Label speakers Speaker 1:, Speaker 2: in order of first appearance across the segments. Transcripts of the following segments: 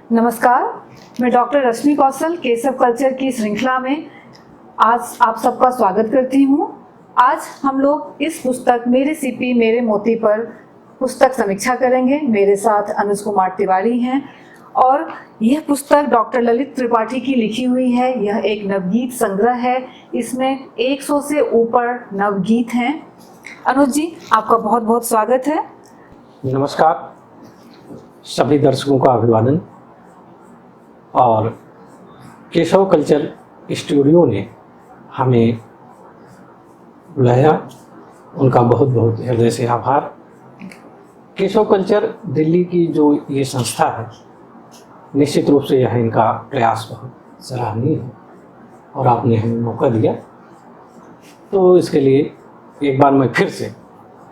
Speaker 1: नमस्कार, मैं डॉक्टर रश्मि कौशल केशव कल्चर की श्रृंखला में आज आप सबका स्वागत करती हूँ। आज हम लोग इस पुस्तक मेरे सीपी मेरे मोती पर पुस्तक समीक्षा करेंगे। मेरे साथ अनुज कुमार तिवारी हैं और यह पुस्तक डॉक्टर ललित त्रिपाठी की लिखी हुई है। यह एक नवगीत संग्रह है। इसमें 100 से ऊपर नवगीत हैं। अनुज जी, आपका बहुत बहुत स्वागत है।
Speaker 2: नमस्कार, सभी दर्शकों का अभिवादन। और केशव कल्चर स्टूडियो ने हमें बुलाया, उनका बहुत बहुत हृदय से आभार। केशव कल्चर दिल्ली की जो ये संस्था है, निश्चित रूप से यह इनका प्रयास बहुत सराहनीय है और आपने हमें मौका दिया, तो इसके लिए एक बार मैं फिर से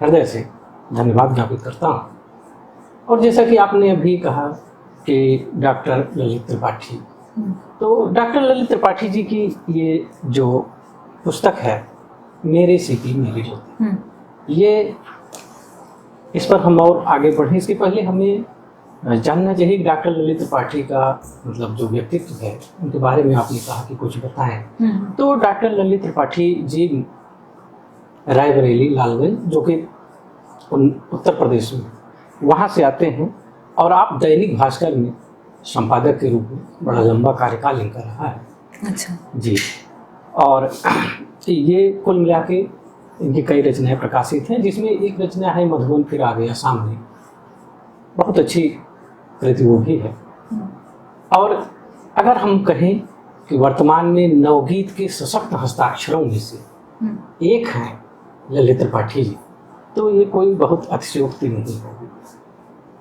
Speaker 2: हृदय से धन्यवाद ज्ञापित करता हूँ। और जैसा कि आपने अभी कहा कि डॉक्टर ललित त्रिपाठी, तो डॉक्टर ललित त्रिपाठी जी की ये जो पुस्तक है मेरे सीपी मेरे मोती, ये इस पर हम और आगे बढ़ें इसके पहले हमें जानना चाहिए डॉक्टर ललित त्रिपाठी का मतलब जो व्यक्तित्व है उनके बारे में आपने कहा कि कुछ बताएं। तो डॉक्टर ललित त्रिपाठी जी रायबरेली लालगंज जो कि उत्तर प्रदेश में वहाँ से आते हैं और आप दैनिक भास्कर में संपादक के रूप में बड़ा लंबा कार्यकाल इनका रहा है।
Speaker 1: अच्छा
Speaker 2: जी। और ये कुल मिला के इनकी कई रचनाएं प्रकाशित हैं, जिसमें एक रचना है मधुबन फिर आ गया सामने, बहुत अच्छी कृति वो भी है। और अगर हम कहें कि वर्तमान में नवगीत के सशक्त हस्ताक्षरों में से एक हैं ललित त्रिपाठी जी, तो ये कोई बहुत अतिशयोक्ति नहीं होगी।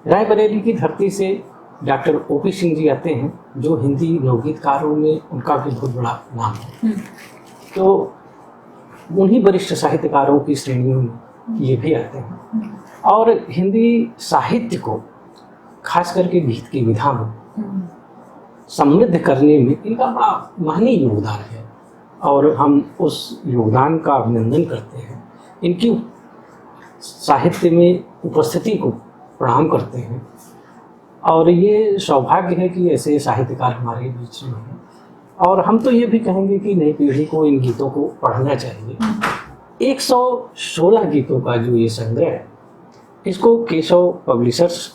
Speaker 2: रायबरेली की धरती से डॉक्टर ओपी सिंह जी आते हैं, जो हिंदी नवगीतकारों में उनका भी बहुत बड़ा नाम है। तो उन्हीं वरिष्ठ साहित्यकारों की श्रेणियों में ये भी आते हैं और हिंदी साहित्य को खास करके गीत की विधा में समृद्ध करने में इनका बड़ा महनीय योगदान है और हम उस योगदान का अभिनंदन करते हैं। इनकी साहित्य में उपस्थिति को प्रणाम करते हैं और ये सौभाग्य है कि ऐसे साहित्यकार हमारे बीच में हैं। और हम तो ये भी कहेंगे कि नई पीढ़ी को इन गीतों को पढ़ना चाहिए। 116 गीतों का जो ये संग्रह है, इसको केशव पब्लिशर्स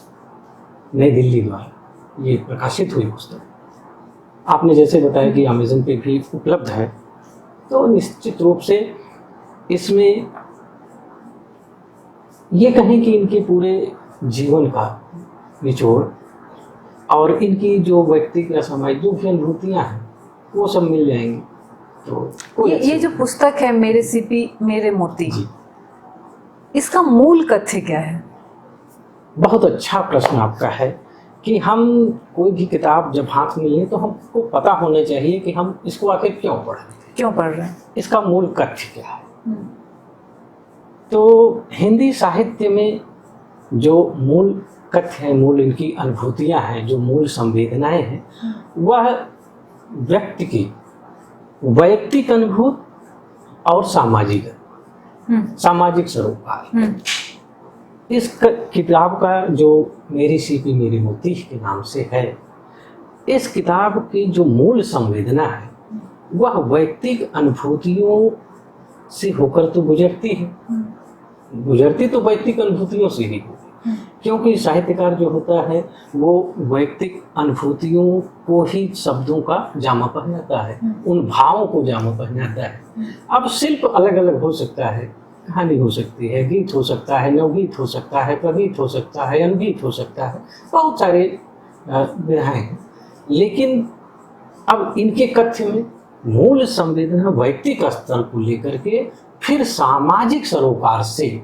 Speaker 2: नई दिल्ली द्वारा ये प्रकाशित हुई पुस्तक, आपने जैसे बताया कि अमेज़न पे भी उपलब्ध है, तो निश्चित रूप से इसमें ये कहें कि इनके पूरे जीवन का निचोड़ और इनकी जो व्यक्तिगत सामाजिक जो भी अनुभूतियाँ हैं वो सब मिल जाएंगी। तो
Speaker 1: ये जो पुस्तक है मेरे सीपी मेरे मोती, इसका मूल कथ्य क्या है?
Speaker 2: बहुत अच्छा प्रश्न आपका है कि हम कोई भी किताब जब हाथ में लें तो हमको पता होना चाहिए कि हम इसको आखिर क्यों पढ़ रहे हैं, इसका मूल कथ्य क्या है। तो हिंदी साहित्य में जो मूल कथ्य है, मूल इनकी अनुभूतियाँ हैं, जो मूल संवेदनाएं हैं, वह व्यक्ति की वैयक्तिक अनुभूत और सामाजिक सरोकार। इस किताब का जो मेरी सीपी मेरी मोती के नाम से है, इस किताब की जो मूल संवेदना है वह वैयक्तिक अनुभूतियों से होकर तो गुजरती तो वैयक्तिक अनुभूतियों से ही होगी, क्योंकि साहित्यकार जो होता है वो वैयक्तिक अनुभूतियों को ही शब्दों का जामा पहनाता है, उन भावों को जामा पहनाता है। अब शिल्प अलग अलग हो सकता है, कहानी हो सकती है, गीत हो सकता है, नवगीत हो सकता है, प्रगीत हो सकता है, अनगीत हो सकता है, बहुत सारे विधाएं हैं। लेकिन अब इनके कथ्य में मूल संवेदना वैयक्तिक स्तर को लेकर के फिर सामाजिक सरोकार से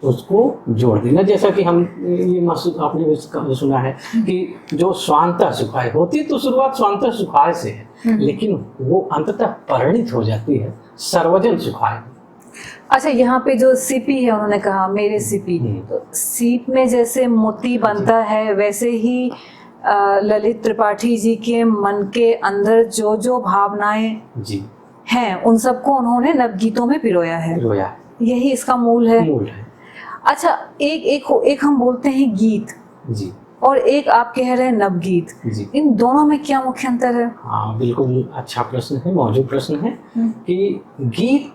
Speaker 2: उसको जोड़ देना। जैसा कि हम ये आपने सुना है कि जो स्वांतः सुखाय होती तो शुरुआत स्वांतः सुखाय से है, लेकिन वो अंततः परिणित हो जाती है सर्वजन सुखाय।
Speaker 1: अच्छा, यहाँ पे जो सीपी है, उन्होंने कहा मेरे सीपी, तो सीप में जैसे मोती बनता है वैसे ही ललित त्रिपाठी जी के मन के अंदर जो जो भावनाएं हैं उन सबको उन्होंने नवगीतों में पिरोया है। यही इसका मूल है।
Speaker 2: मूल है।
Speaker 1: अच्छा, एक हम बोलते हैं गीत,
Speaker 2: जी,
Speaker 1: और एक आप कह रहे हैं नवगीत,
Speaker 2: जी।
Speaker 1: इन दोनों में क्या मुख्य अंतर है?
Speaker 2: हाँ, बिल्कुल अच्छा प्रश्न है, मौजूद प्रश्न है कि गीत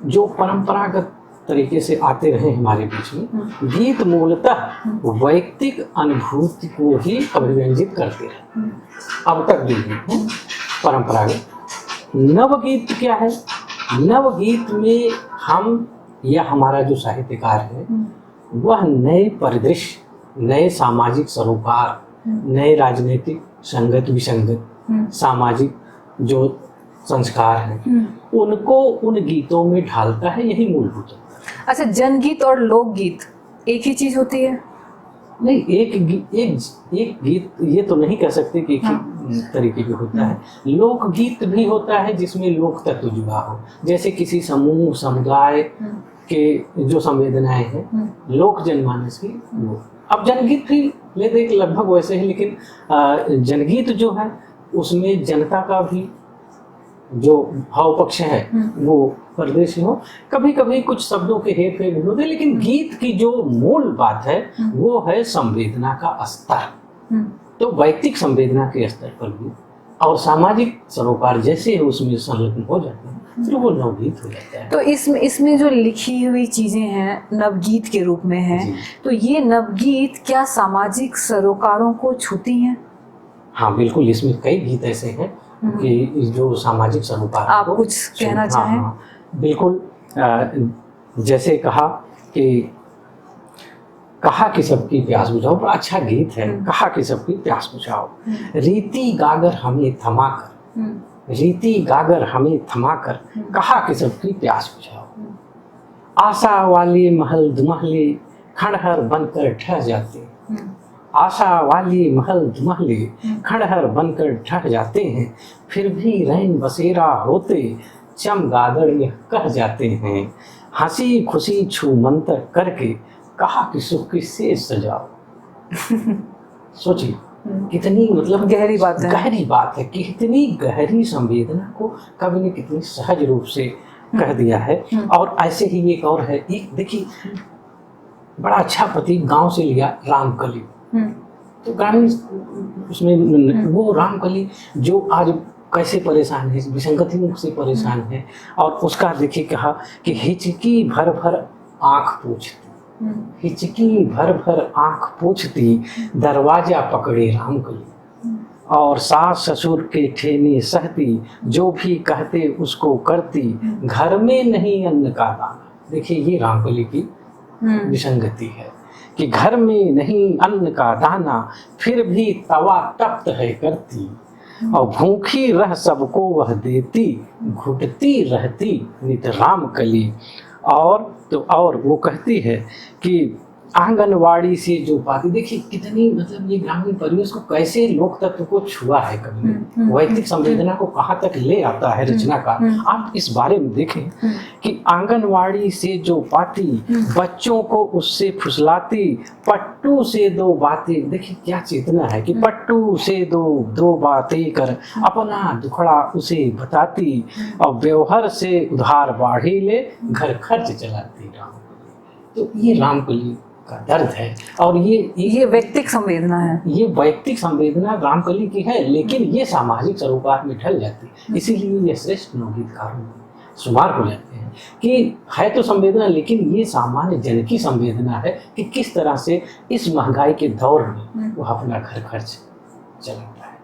Speaker 2: जो परंपरागत तरीके से आते रहे हमारे बीच में, गीत मूलतः वैयक्तिक अनुभूति को ही अभिव्यंजित करते रहे, अब तक भी गीत हैं परंपरागत। नवगीत क्या है? नवगीत में हम या हमारा जो साहित्यकार है वह नए परिदृश्य, नए सामाजिक सरोकार, नए राजनीतिक संगत विसंगत सामाजिक जो संस्कार हैं उनको उन गीतों में ढालता है, यही मूलभूत है।
Speaker 1: अच्छा, जनगीत और लोकगीत एक ही चीज होती है?
Speaker 2: नहीं, एक गीत ये तो नहीं कह सकते कि एक ही तरीके का होता है। लोकगीत भी होता है जिसमें लोक तत्व जुड़ा हो, जैसे किसी समूह समुदाय के जो संवेदनाएं हैं लोक जनमानस की वो। अब जनगीत भी ले देख लगभग वैसे है, लेकिन जनगीत जो है उसमें जनता का भी जो भाव पक्ष है वो परदेशी हो, कभी कभी कुछ शब्दों के हेर फेर भी होते हैं, लेकिन गीत की जो मूल बात है वो है संवेदना का स्तर। तो वैयक्तिक संवेदना के स्तर पर भी और सामाजिक सरोकार जैसे उसमें संलग्न हो जाते हैं फिर वो नवगीत हो जाता है।
Speaker 1: तो इसमें जो लिखी हुई चीजें हैं नवगीत के रूप में हैं, तो ये नवगीत क्या सामाजिक सरोकारों को छूती हैं?
Speaker 2: हाँ बिल्कुल, इसमें कई गीत ऐसे हैं कि जो सामाजिक सरोकार
Speaker 1: आप कुछ कहना चाहें?
Speaker 2: हाँ, बिल्कुल। जैसे कहा कि सबकी प्यास बुझाओ, बड़ा अच्छा गीत है। कहा कि सबकी प्यास बुझाओ, रीति गागर हमें थमाकर, रीति गागर हमें थमाकर, कहा कि सबकी प्यास बुझाओ। आशा वाले महल दुमहले खंडहर बनकर ठह जाते, आशा वाली महल दुमहले खंडहर बनकर ठह जाते हैं, फिर भी रैन बसेरा होते चमगादड़ यह कह जाते हैं। हंसी खुशी छू मंतर करके कहा कि सुख किससे सजाओ। सोचिए कितनी मतलब
Speaker 1: गहरी बात है,
Speaker 2: गहरी बात है, कितनी गहरी संवेदना को कवि ने कितनी सहज रूप से कह दिया है। और ऐसे ही एक और है, एक देखिए बड़ा अच्छा प्रतीक गांव से लिया, रामकली। तो ग्रामीण उसमें वो रामकली जो आज कैसे परेशान है, विसंगतियों से परेशान है, और उसका देखिए कहा कि हिचकी भर भर आँख पूछती, हिचकी भर भर आँख पूछती, दरवाजा पकड़े रामकली, और सास ससुर के ठेने सहती, जो भी कहते उसको करती, घर में नहीं अन्न का दाना। देखिए ये रामकली की विसंगति है कि घर में नहीं अन्न का दाना, फिर भी तवा तप्त है करती, और भूखी रह सबको वह देती, घुटती रहती नित रामकली। और वो कहती है कि आंगनवाड़ी से जो पाती, देखिए कितनी मतलब ये ग्रामीण परिवेश को कैसे लोक तत्व को छुआ है कवि, वैयक्तिक संवेदना को कहाँ तक ले आता है रचनाकार। आप इस बारे में देखें कि आंगनवाड़ी से जो पाती, बच्चों को उससे फुसलाती, पट्टू से दो बातें, देखिए क्या चेतना है कि पट्टू से दो बातें कर अपना दुखड़ा उसे बताती, और व्यवहार से उधार बाढ़ी ले घर खर्च चलाती रामकली। तो ये रामकली का दर्द है, और ये
Speaker 1: वैयक्तिक संवेदना है,
Speaker 2: ये वैयक्तिक संवेदना रामकली की है, लेकिन ये सामाजिक सरोकार में ढल जाती है। इसीलिए ये श्रेष्ठ नवगीतकारों में शुमार हो जाते हैं कि है तो संवेदना, लेकिन ये सामान्य जन की संवेदना है कि किस तरह से इस महंगाई के दौर में वो अपना घर खर्च चलाता है।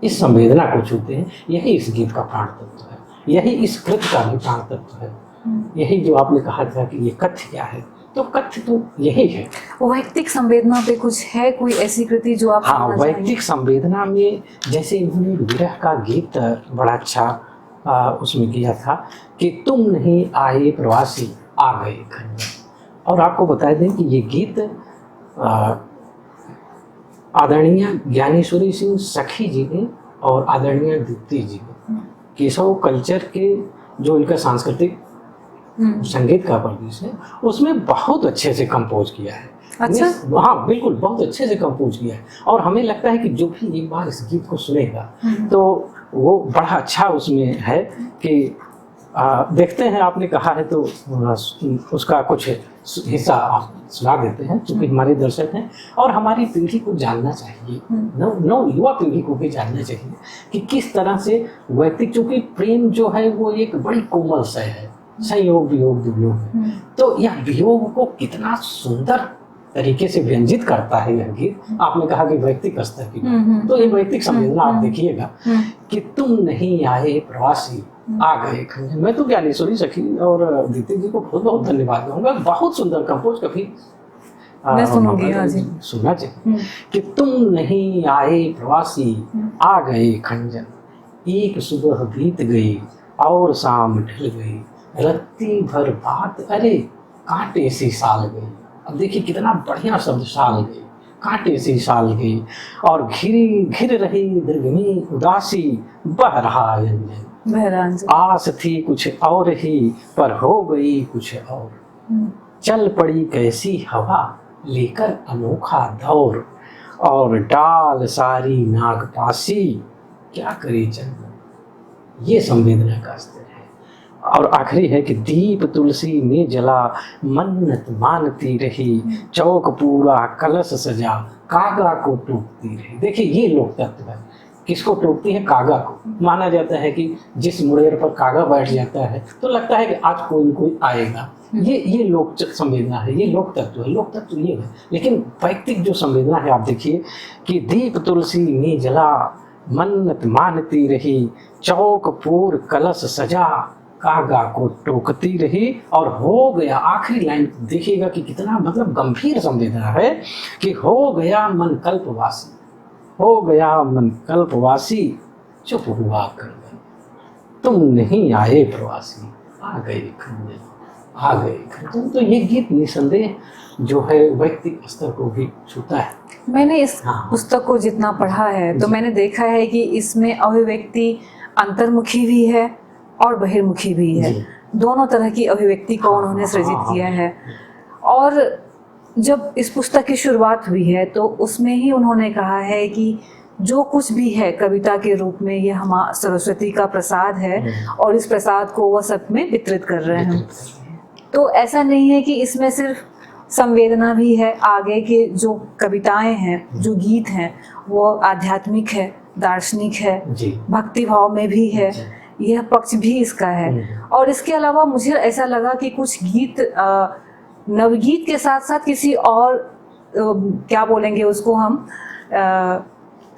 Speaker 2: इस संवेदना को छूते हैं, यही इस गीत का प्राण तत्व है, यही इस कृत का भी प्राण तत्व है। यही जो आपने कहा था कि ये कथ्य क्या है, तो कथ्य तो यही है।
Speaker 1: वैयक्तिक संवेदना पे कुछ है कोई ऐसी कृति जो आप?
Speaker 2: हाँ, वैयक्तिक संवेदना में जैसे इन्होंने विरह का गीत बड़ा अच्छा उसमें किया था कि तुम नहीं आए प्रवासी आ गए घर में। और आपको बता दें कि ये गीत आदरणीय ज्ञानेश्वरी सिंह सखी जी ने और आदरणीय दीप्ति जी ने केशव कल्चर के जो इनका सांस्कृतिक संगीत का प्रदेश है उसमें बहुत अच्छे से कंपोज किया है।
Speaker 1: अच्छा?
Speaker 2: हाँ बिल्कुल, बहुत अच्छे से कंपोज किया है, और हमें लगता है कि जो भी एक बार इस गीत को सुनेगा तो वो बड़ा अच्छा उसमें है कि देखते हैं, आपने कहा है तो उसका कुछ हिस्सा आप सुना देते हैं, क्योंकि हमारे दर्शक हैं और हमारी पीढ़ी को जानना चाहिए, नव युवा पीढ़ी को भी जानना चाहिए कि किस तरह से व्यक्ति, चूंकि प्रेम जो है वो एक बड़ी कोमल शय है, संयोग वियोग दुर्योग है, तो यह वियोग को कितना सुंदर तरीके से व्यंजित करता है यह गीत। आपने कहा कि वैयक्तिक स्तर की, तो ये वैयक्तिक संवेदना आप देखिएगा कि तुम नहीं आए प्रवासी आ गए खंजन। मैं तो ज्ञानेश्वरी सखी और दीप्ति जी को बहुत बहुत धन्यवाद दूंगा, बहुत सुंदर कंपोज, कभी
Speaker 1: मैं सुनूंगी। हाँ जी,
Speaker 2: सुनना चाहिए कि तुम नहीं आए प्रवासी आ गए खंजन, एक सुबह बीत गई और शाम ढल गई, रत्ती भर बात अरे कांटे सी साल गई। अब देखिए कितना बढ़िया शब्द, साल गई, कांटे सी साल गई, और घिर रही दीर्घनी उदासी, बह रहा अंजन, आस थी कुछ और ही पर हो गई कुछ और, चल पड़ी कैसी हवा लेकर अनोखा दौर, और डाल सारी नागपासी, क्या करे चंदन। ये संवेदना का स्तर है। और आखिरी है कि दीप तुलसी में जला, मन्नत मानती रही, चौक पूरा कलश सजा, कागा को टोकती रही। देखिए ये लोक तत्व है। किसको टोकती है? कागा को। माना जाता है कि जिस मुड़ेर पर कागा बैठ जाता है तो लगता है कि आज कोई न कोई आएगा। ये लोक संवेदना है, ये लोक तत्व है। लोक तत्व ये है, लेकिन वैयक्तिक जो संवेदना है, आप देखिए कि दीप तुलसी में जला, मन्नत मानती रही, चौक पूर कलश सजा, कागा को टोकती रही, और हो गया, आखिरी लाइन देखिएगा कि कितना मतलब गंभीर संवेदना है कि हो गया मन कल्पवासी, हो गया मन कल्पवासी, चुप हुआ कर गए, तुम नहीं आए प्रवासी आ गए खंजन, आ गए खंजन। तो ये गीत निसंदेह जो है व्यक्तिक स्तर को भी छूता है।
Speaker 1: मैंने इस पुस्तक को जितना पढ़ा है तो मैंने देखा है कि इसमें अभिव्यक्ति अंतर्मुखी भी है और बहिर्मुखी भी है। दोनों तरह की अभिव्यक्ति को उन्होंने सृजित किया है। और जब इस पुस्तक की शुरुआत हुई है तो उसमें ही उन्होंने कहा है कि जो कुछ भी है कविता के रूप में ये हमारा सरस्वती का प्रसाद है और इस प्रसाद को वह सब में वितरित कर रहे हैं। तो ऐसा नहीं है कि इसमें सिर्फ संवेदना भी है, आगे के जो कविताएं हैं, जो गीत हैं, वो आध्यात्मिक है, दार्शनिक है, भक्ति भाव में भी है, यह पक्ष भी इसका है। और इसके अलावा मुझे ऐसा लगा कि कुछ गीत नवगीत के साथ साथ किसी और क्या बोलेंगे उसको हम,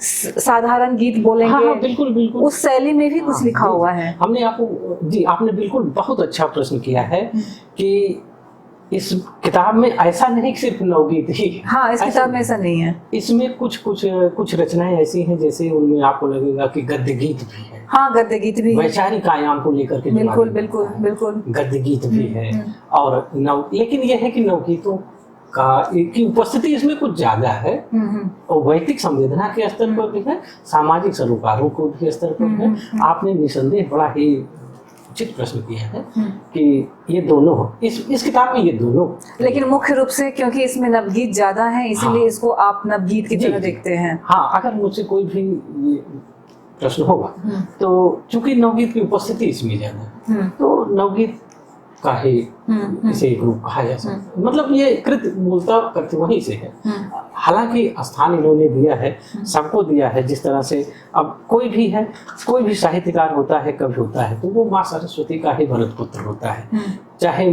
Speaker 1: साधारण गीत बोलेंगे।
Speaker 2: हाँ, बिल्कुल बिल्कुल,
Speaker 1: उस शैली में भी कुछ लिखा हुआ है।
Speaker 2: हमने आपने बिल्कुल बहुत अच्छा प्रश्न किया है कि इस किताब में ऐसा नहीं कि सिर्फ नवगीत ही।
Speaker 1: हाँ, इस किताब में ऐसा नहीं है।
Speaker 2: इसमें कुछ रचनाएं ऐसी हैं जैसे उनमें आपको लगेगा कि गद्य गीत भी है।
Speaker 1: हाँ, गद्य गीत भी,
Speaker 2: वैचारिक आयाम को लेकर के
Speaker 1: बिल्कुल बिल्कुल बिल्कुल
Speaker 2: गद्य गीत भी है। और लेकिन यह है कि नवगीतों की उपस्थिति इसमें कुछ ज्यादा है, और वैयक्तिक संवेदना के स्तर पर भी है, सामाजिक सरोकारों को भी स्तर पर है। आपने निसंदेह बड़ा ही उचित प्रश्न किया है कि ये दोनों इस किताब में ये दोनों, लेकिन
Speaker 1: मुख्य रूप से क्योंकि इसमें नवगीत ज्यादा है इसीलिए इसको आप नवगीत की तरह देखते हैं।
Speaker 2: हाँ, अगर मुझसे कोई भी ये प्रश्न होगा तो चूंकि नवगीत की उपस्थिति इसमें ज्यादा है तो नवगीत का ही इसे एक रूप कहा जा सकता है। मतलब ये कृत मूलतः करते वहीं से है। हालांकि स्थान इन्होंने दिया है, सबको दिया है। जिस तरह से अब कोई भी साहित्यकार होता है, कवि होता है, तो वो माँ सरस्वती का ही भरत पुत्र होता है। चाहे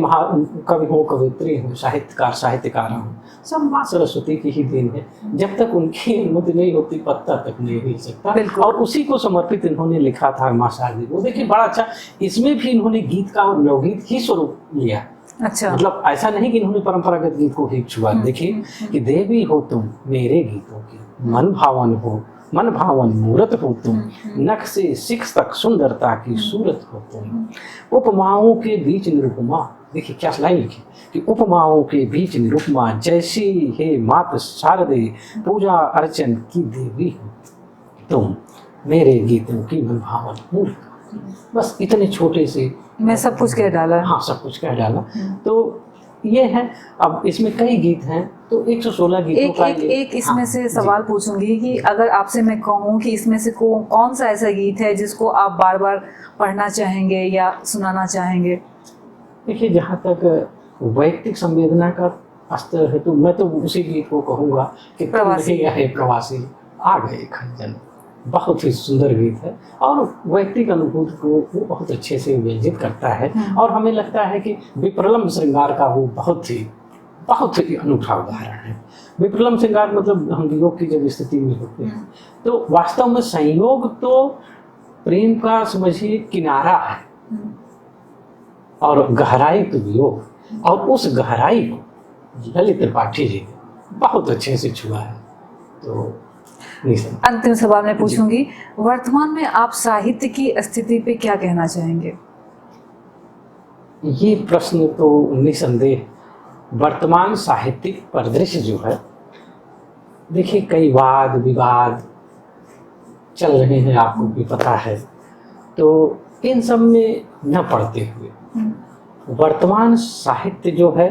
Speaker 2: कवि हो, कवित्री हो, साहित्यकार हो, सब माँ सरस्वती की ही देन है। जब तक उनकी अनुमति नहीं होती पत्ता तक नहीं हिल सकता। और उसी को समर्पित इन्होंने लिखा था माँ शारदी को। देखिए बड़ा अच्छा, इसमें भी इन्होंने गीत का और नवगीत ही स्वरूप लिया।
Speaker 1: अच्छा,
Speaker 2: मतलब ऐसा नहीं कि इन्होंने परंपरागत गीत को ही छुआ। देखिए कि देवी हो तुम मेरे गीतों की, मन भावन मूरत हो तुम, नख से सिख तक सुंदरता की सूरत हो तुम, उपमाओं के बीच निरुपमा। देखिए क्या लाइन लिखी कि उपमाओं के बीच निरुपमा, जैसी हे मात शारदे, पूजा अर्चन की देवी हो तुम, मेरे गीतों की मन भावन मूरत। बस इतने छोटे से
Speaker 1: मैं सब कुछ कह डाला।
Speaker 2: हाँ, सब कुछ कह डाला। तो ये है। अब इसमें कई गीत हैं, तो 116 गीतों का
Speaker 1: एक इसमें
Speaker 2: हाँ,
Speaker 1: से सवाल
Speaker 2: जी।
Speaker 1: पूछूंगी कि अगर आपसे मैं कहूँ कि इसमें से कौन सा ऐसा गीत है जिसको आप बार बार पढ़ना चाहेंगे या सुनाना चाहेंगे?
Speaker 2: देखिए, जहाँ तक वैयक्तिक संवेदना का स्तर है तो मैं तो उसी गीत को कहूँगा कि
Speaker 1: प्रवासी
Speaker 2: है प्रवासी आ गए खंजन। बहुत ही सुंदर गीत है और वैयक्तिक अनुभूति को वो बहुत अच्छे से व्यंजित करता है। और हमें लगता है कि विप्रलम्ब श्रृंगार का वो बहुत ही अनूठा उदाहरण है। विप्रलम्ब श्रृंगार मतलब हम वियोग की जब स्थिति में होते हैं तो वास्तव में संयोग तो प्रेम का समझिए किनारा है और गहराई तो वियोग, और उस गहराई को ललित त्रिपाठी जी ने बहुत अच्छे से छुआ है। तो
Speaker 1: अंतिम सवाल मैं पूछूंगी, वर्तमान में आप साहित्य की स्थिति पे क्या कहना चाहेंगे?
Speaker 2: ये प्रश्न तो निसंदेह वर्तमान साहित्यिक परिदृश्य जो है, देखिए कई वाद विवाद चल रहे हैं, आपको भी पता है। तो इन सब में न पड़ते हुए वर्तमान साहित्य जो है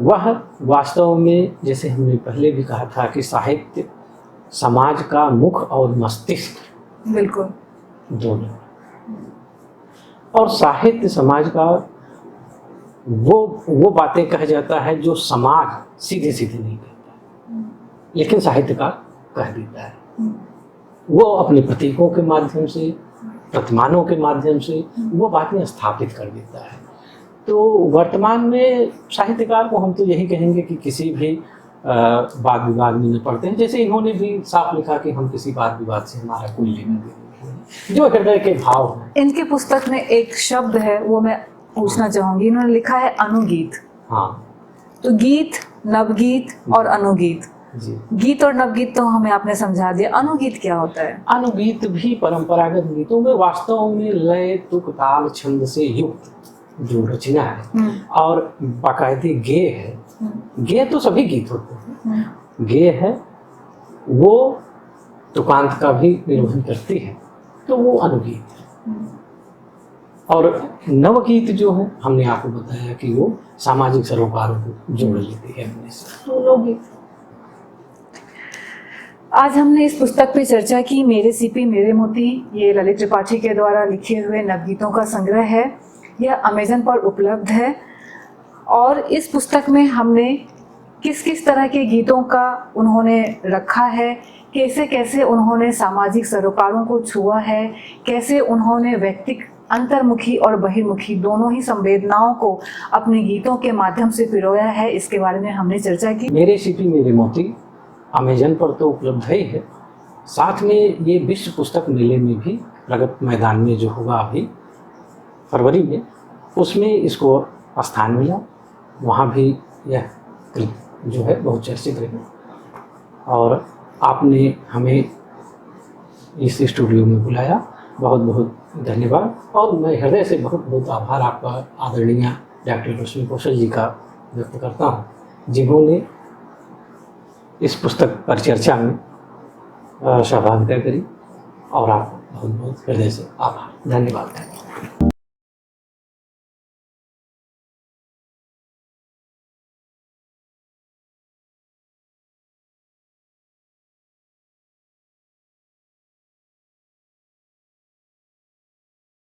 Speaker 2: वह वास्तव में, जैसे हमने पहले भी कहा था कि साहित्य समाज का मुख और मस्तिष्क
Speaker 1: बिल्कुल
Speaker 2: दोनों, और साहित्य समाज का वो बातें कह जाता है जो समाज सीधे सीधे नहीं कहता, लेकिन साहित्यकार कह देता है। वो अपने प्रतीकों के माध्यम से, प्रतिमानों के माध्यम से वो बातें स्थापित कर देता है। तो वर्तमान में साहित्यकार को हम तो यही कहेंगे कि किसी भी वाद विवाद में न पड़ते हैं। जैसे इन्होंने भी साफ लिखा कि हम किसी वाद विवाद से हमारा कोई लेना देना नहीं, जो हृदय के भाव हैं।
Speaker 1: इनकी पुस्तक में एक शब्द है वो मैं पूछना चाहूंगी, इन्होंने लिखा है अनुगीत।
Speaker 2: हाँ,
Speaker 1: तो गीत, नवगीत और अनुगीत।
Speaker 2: जी।
Speaker 1: गीत और नवगीत तो हमें आपने समझा दिया, अनुगीत क्या होता है?
Speaker 2: अनुगीत भी परंपरागत गीतों में वास्तव में लय तुक ताल छंद से युक्त जो रचना है और बाकायदे गेय है। गेय तो सभी गीत होते हैं, गेय है वो तुकांत का भी निर्वहन करती है, तो वो अनुगीत है। और नवगीत जो है हमने आपको बताया कि वो सामाजिक सरोकारों को जोड़ लेती है अपने से, तो नवगीत।
Speaker 1: आज हमने इस पुस्तक पे चर्चा की, मेरे सीपी मेरे मोती। ये ललित त्रिपाठी के द्वारा लिखे हुए नवगीतों का संग्रह है। यह अमेज़न पर उपलब्ध है और इस पुस्तक में हमने किस किस तरह के गीतों का उन्होंने रखा है, कैसे कैसे उन्होंने सामाजिक सरोकारों को छुआ है, कैसे उन्होंने व्यक्तिक अंतर्मुखी और बहिर्मुखी दोनों ही संवेदनाओं को अपने गीतों के माध्यम से पिरोया है, इसके बारे में हमने चर्चा की।
Speaker 2: मेरे सीपी मेरे मोती अमेज़न पर तो उपलब्ध ही है, साथ में ये विश्व पुस्तक मेले में भी प्रगति मैदान में जो होगा अभी फरवरी में, उसमें इसको स्थान मिला। वहाँ भी यह जो है बहुत चर्चित रही और आपने हमें इस स्टूडियो में बुलाया, बहुत बहुत धन्यवाद। और मैं हृदय से बहुत बहुत आभार आपका आदरणीय डॉक्टर रश्मि कौशल जी का व्यक्त करता हूँ, जिन्होंने इस पुस्तक पर चर्चा में सहभागिता करी। और आप बहुत बहुत हृदय से आभार, धन्यवाद।